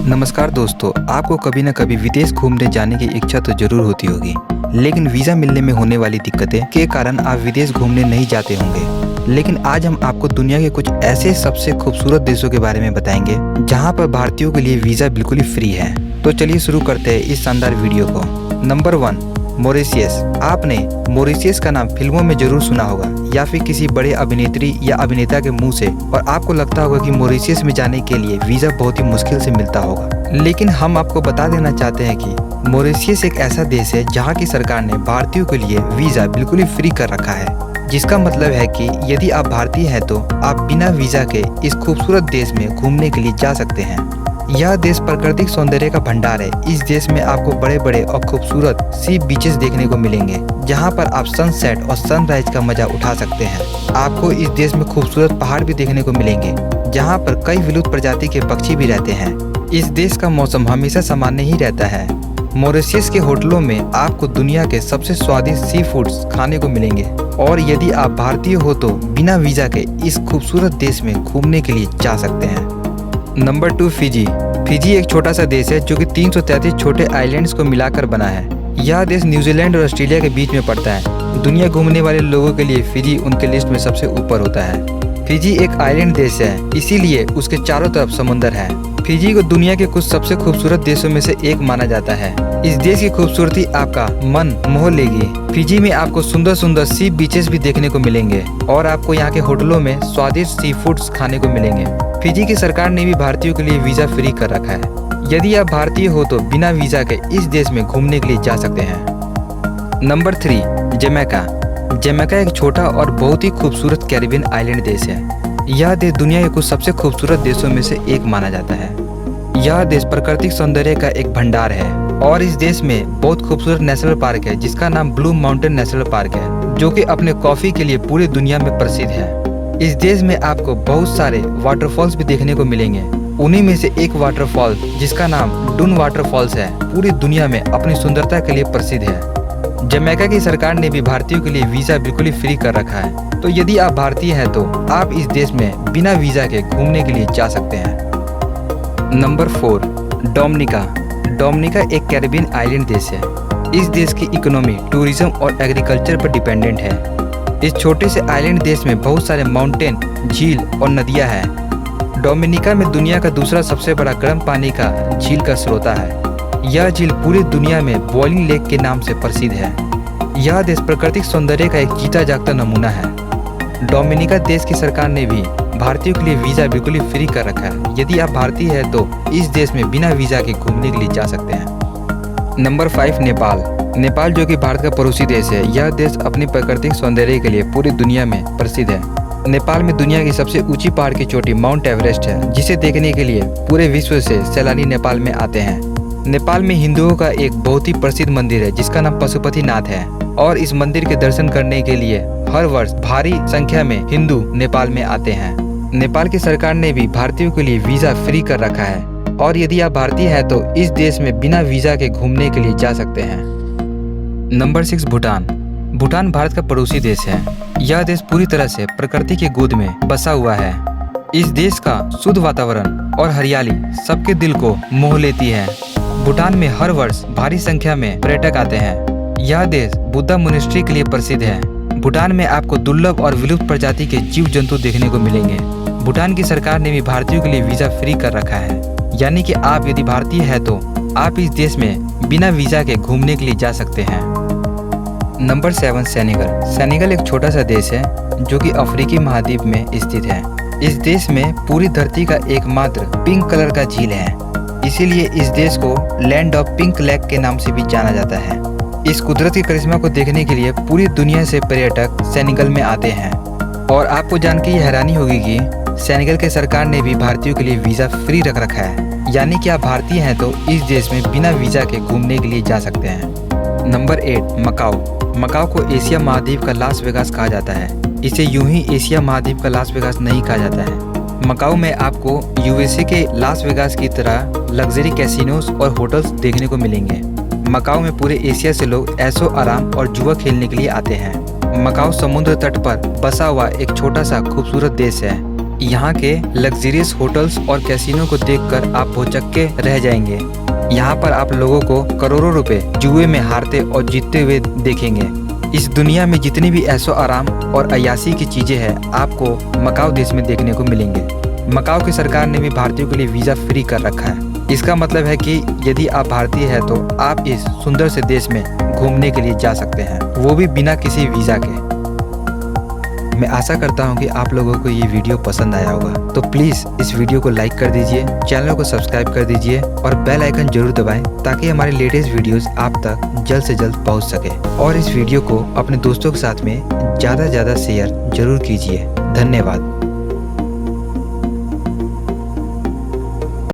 नमस्कार दोस्तों, आपको कभी न कभी विदेश घूमने जाने की इच्छा तो जरूर होती होगी, लेकिन वीज़ा मिलने में होने वाली दिक्कतें के कारण आप विदेश घूमने नहीं जाते होंगे। लेकिन आज हम आपको दुनिया के कुछ ऐसे सबसे खूबसूरत देशों के बारे में बताएंगे जहां पर भारतीयों के लिए वीज़ा बिल्कुल ही फ्री है। तो चलिए शुरू करते हैं इस शानदार वीडियो को। Number 1, Mauritius. आपने मॉरिशस का नाम फिल्मों में जरूर सुना होगा या फिर किसी बड़े अभिनेत्री या अभिनेता के मुंह से, और आपको लगता होगा कि मॉरिशस में जाने के लिए वीज़ा बहुत ही मुश्किल से मिलता होगा। लेकिन हम आपको बता देना चाहते हैं कि मॉरिशस एक ऐसा देश है जहां की सरकार ने भारतीयों के लिए वीज़ा बिल्कुल ही फ्री कर रखा है, जिसका मतलब है कि यदि आप भारतीय हैं तो आप बिना वीज़ा के इस खूबसूरत देश में घूमने के लिए जा सकते हैं। यह देश प्राकृतिक सौंदर्य का भंडार है। इस देश में आपको बड़े बड़े और खूबसूरत सी बीचेस देखने को मिलेंगे, जहां पर आप सनसेट और सनराइज का मजा उठा सकते हैं। आपको इस देश में खूबसूरत पहाड़ भी देखने को मिलेंगे, जहां पर कई विलुप्त प्रजाति के पक्षी भी रहते हैं। इस देश का मौसम हमेशा सामान्य ही रहता है। मॉरिशस के होटलों में आपको दुनिया के सबसे स्वादिष्ट सी फूड्स खाने को मिलेंगे, और यदि आप भारतीय हो तो बिना वीज़ा के इस खूबसूरत देश में घूमने के लिए जा सकते हैं। Number 2, Fiji. फिजी एक छोटा सा देश है जो कि 333 छोटे आइलैंड्स को मिलाकर बना है। यह देश न्यूजीलैंड और ऑस्ट्रेलिया के बीच में पड़ता है। दुनिया घूमने वाले लोगों के लिए फिजी उनके लिस्ट में सबसे ऊपर होता है। फिजी एक आइलैंड देश है, इसीलिए उसके चारों तरफ समुंदर है। फिजी को दुनिया के कुछ सबसे खूबसूरत देशों में से एक माना जाता है। इस देश की खूबसूरती आपका मन मोह लेगी। फिजी में आपको सुंदर सुंदर सी बीचेस भी देखने को मिलेंगे, और आपको यहाँ के होटलों में स्वादिष्ट सी फूड्स खाने को मिलेंगे। फिजी की सरकार ने भी भारतीयों के लिए वीज़ा फ्री कर रखा है। यदि आप भारतीय हो तो बिना वीज़ा के इस देश में घूमने के लिए जा सकते हैं। Number 3, Jamaica. जमैका एक छोटा और बहुत ही खूबसूरत कैरिबियन आइलैंड देश है। यह देश दुनिया के कुछ सबसे खूबसूरत देशों में से एक माना जाता है। यह देश प्राकृतिक सौंदर्य का एक भंडार है, और इस देश में बहुत खूबसूरत नेशनल पार्क है जिसका नाम ब्लू माउंटेन नेशनल पार्क है, जो कि अपने कॉफी के लिए पूरी दुनिया में प्रसिद्ध है। इस देश में आपको बहुत सारे वाटरफॉल्स भी देखने को मिलेंगे। उन्हीं में से एक वाटरफॉल जिसका नाम डून वाटरफॉल्स है, पूरी दुनिया में अपनी सुंदरता के लिए प्रसिद्ध है। जमैका की सरकार ने भी भारतीयों के लिए वीज़ा बिल्कुल ही फ्री कर रखा है, तो यदि आप भारतीय हैं तो आप इस देश में बिना वीज़ा के घूमने के लिए जा सकते हैं। Number 4, Dominica. डोमिनिका एक कैरिबियन आइलैंड देश है। इस देश की इकोनॉमी टूरिज्म और एग्रीकल्चर पर डिपेंडेंट है। इस छोटे से आइलैंड देश में बहुत सारे माउंटेन, झील और नदियां हैं। डोमिनिका में दुनिया का दूसरा सबसे बड़ा गर्म पानी का झील का स्रोता है। यह झील पूरी दुनिया में बॉइलिंग लेक के नाम से प्रसिद्ध है। यह देश प्राकृतिक सौंदर्य का एक जीता जागता नमूना है। डोमिनिका देश की सरकार ने भी भारतीयों के लिए वीज़ा बिल्कुल ही फ्री कर रखा है। यदि आप भारतीय हैं तो इस देश में बिना वीज़ा के घूमने के लिए जा सकते हैं। नंबर 5, नेपाल। नेपाल जो कि भारत का पड़ोसी देश है। यह देश अपनी प्राकृतिक सौंदर्य के लिए पूरी दुनिया में प्रसिद्ध है। नेपाल में दुनिया की सबसे ऊंची पहाड़ की चोटी माउंट एवरेस्ट है, जिसे देखने के लिए पूरे विश्व से सैलानी नेपाल में आते हैं। नेपाल में हिंदुओं का एक बहुत ही प्रसिद्ध मंदिर है जिसका नाम पशुपतिनाथ है, और इस मंदिर के दर्शन करने के लिए हर वर्ष भारी संख्या में हिंदू नेपाल में आते हैं। नेपाल की सरकार ने भी भारतीयों के लिए वीज़ा फ्री कर रखा है, और यदि आप भारतीय हैं तो इस देश में बिना वीज़ा के घूमने के लिए जा सकते हैं। नंबर 6, भूटान। भूटान भारत का पड़ोसी देश है। यह देश पूरी तरह से प्रकृति की गोद में बसा हुआ है। इस देश का शुद्ध वातावरण और हरियाली सबके दिल को मोह लेती है। भूटान में हर वर्ष भारी संख्या में पर्यटक आते हैं। यह देश बुद्धा मोनेस्ट्री के लिए प्रसिद्ध है। भूटान में आपको दुर्लभ और विलुप्त प्रजाति के जीव जंतु देखने को मिलेंगे। भूटान की सरकार ने भी भारतीयों के लिए वीज़ा फ्री कर रखा है, यानी कि आप यदि भारतीय है तो आप इस देश में बिना वीज़ा के घूमने के लिए जा सकते हैं। Number 7, Senegal. सेनेगल एक छोटा सा देश है जो कि अफ्रीकी महाद्वीप में स्थित है। इस देश में पूरी धरती का एकमात्र पिंक कलर का झील है, इसीलिए इस देश को लैंड ऑफ पिंक लेक के नाम से भी जाना जाता है। इस कुदरत के करिश्मा को देखने के लिए पूरी दुनिया से पर्यटक सेनेगल में आते हैं, और आपको जानकर ये हैरानी होगी कि सेनेगल की सरकार ने भी भारतीयों के लिए वीज़ा फ्री रख रखा है, यानी कि आप भारतीय हैं तो इस देश में बिना वीज़ा के घूमने के लिए जा सकते हैं। Number 8, Macau. मकाओ को एशिया महाद्वीप का लास वेगास कहा जाता है। इसे यूं ही एशिया महाद्वीप का लास वेगास नहीं कहा जाता है। मकाओ में आपको यूएसए के लास वेगास की तरह लग्जरी कैसीनोस और होटल्स देखने को मिलेंगे। मकाओ में पूरे एशिया से लोग ऐशो आराम और जुआ खेलने के लिए आते हैं। मकाओ समुद्र तट पर बसा हुआ एक छोटा सा खूबसूरत देश है। यहाँ के लग्जरियस होटल्स और कैसीनो को देखकर आप भौचक्के रह जाएंगे। यहाँ पर आप लोगों को करोड़ों रुपए जुए में हारते और जीतते हुए देखेंगे। इस दुनिया में जितनी भी ऐशो आराम और अय्याशी की चीजें हैं आपको मकाओ देश में देखने को मिलेंगे। मकाओ की सरकार ने भी भारतीयों के लिए वीजा फ्री कर रखा है। इसका मतलब है कि यदि आप भारतीय हैं तो आप इस सुंदर से देश में घूमने के लिए जा सकते हैं, वो भी बिना किसी वीजा के। मैं आशा करता हूँ कि आप लोगों को ये वीडियो पसंद आया होगा, तो प्लीज़ इस वीडियो को लाइक कर दीजिए, चैनल को सब्सक्राइब कर दीजिए और बेल आइकन जरूर दबाएं ताकि हमारे लेटेस्ट वीडियोस आप तक जल्द से जल्द पहुँच सके। और इस वीडियो को अपने दोस्तों के साथ में ज़्यादा से ज़्यादा शेयर जरूर कीजिए। धन्यवाद।